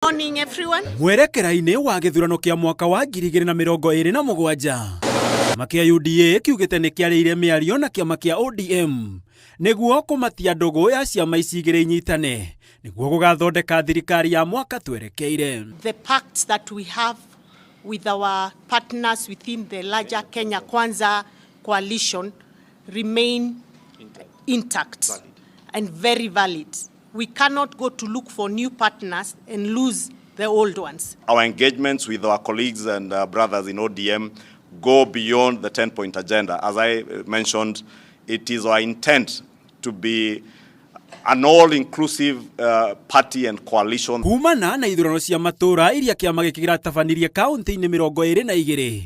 morning, everyone. Mwerekera-inĩ wa gĩthurano kĩa mwaka wa 2027 kĩama kĩa UDA kiugĩte nĩ kĩarĩire mĩario na kĩama kĩa ODM nĩguo kũmatia ndũgũ ya ciama ici igĩrĩ inyitane nĩguo gũgathondeka thirikari ya mwaka twerekeire. The pacts that we have with our partners within the larger Kenya Kwanza coalition remain intact and very valid. We cannot go to look for new partners and lose the old ones. Our engagements with our colleagues and brothers in ODM go beyond the 10-point agenda. As I mentioned, it is our intent to be an all-inclusive party and coalition. Kumana na ithurano cia matura iria kĩama gĩkĩ kĩratabanirie kaunti-inĩ 22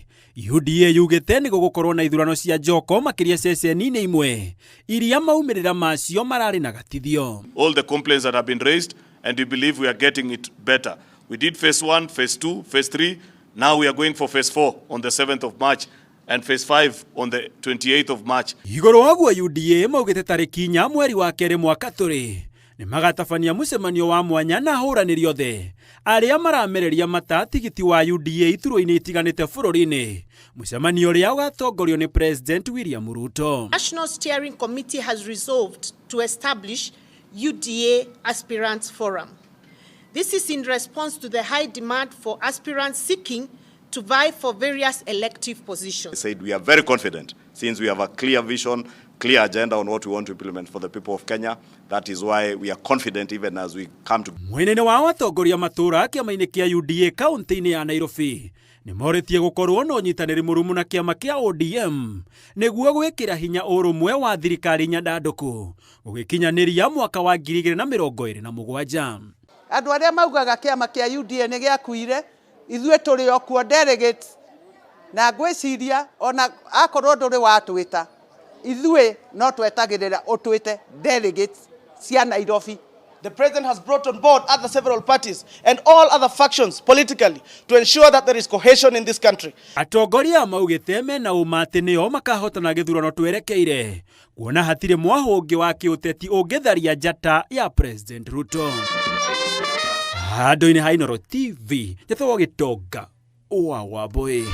UDA yugĩte nĩ gũgũkorwo na ithurano cia njoko makĩria ceceni-inĩ imwe iria maumĩrĩra macio mararĩ na gatithio. All the complaints that have been raised, and we believe we are getting it better. We did phase 1, phase 2, phase 3. Now we are going for phase 4 on the 7th of March and phase 5 on the 28th of March. Igũrũ waguo UDA maugĩte tarĩki 4 mweri wa kerĩ mwaka tũrĩ nĩ magatabania mũcemanio wa mwanya na ahũranĩri othe arĩa maramereria mata tigiti wa UDA iturwa-inĩ itiganĩte bũrũri-inĩ, mũcemanio ũrĩa ũgatongorio nĩ President William Ruto. National Steering Committee has resolved to establish UDA Aspirants Forum. This is in response to the high demand for aspirants seeking to vie for various elective positions. I said we are very confident since we have a clear vision, clear agenda on what we want to implement for the people of Kenya. That is why we are confident even as we come to. Mwena-inĩ wa atongoria matura kĩama-inĩ kĩa UDA kaunti-inĩ ya Nairobi nĩ morĩtie gũkorwo na ũnyitanĩri mũrũmu na kĩama kĩa ODM nĩguo gwĩkĩra hinya ũrũmwe wa thirikari nyandandũku gũgĩkinyanĩria mwaka wa 2027. Andũ arĩa maugaga kĩama kĩa UDA nĩ gĩakuire, ithuĩ tũrĩ o kuo delegates, na ngwĩciria ona akorwo ndũrĩ watwĩta, ithuĩ no twetagĩrĩra ũtwĩte delegates cia Nairobi. The president has brought on board other several parties and all other factions politically to ensure that there is cohesion in this country. Atongoria maugĩte mena ũma atĩ nĩo makahotana gĩthurano twerekeire kuona hatirĩ mwahũngĩ wa kĩũteti ũngĩtharia njata ya President Ruto. Handũ-inĩ ha Inooro TV, Njatho Gĩtonga wa Wambũi.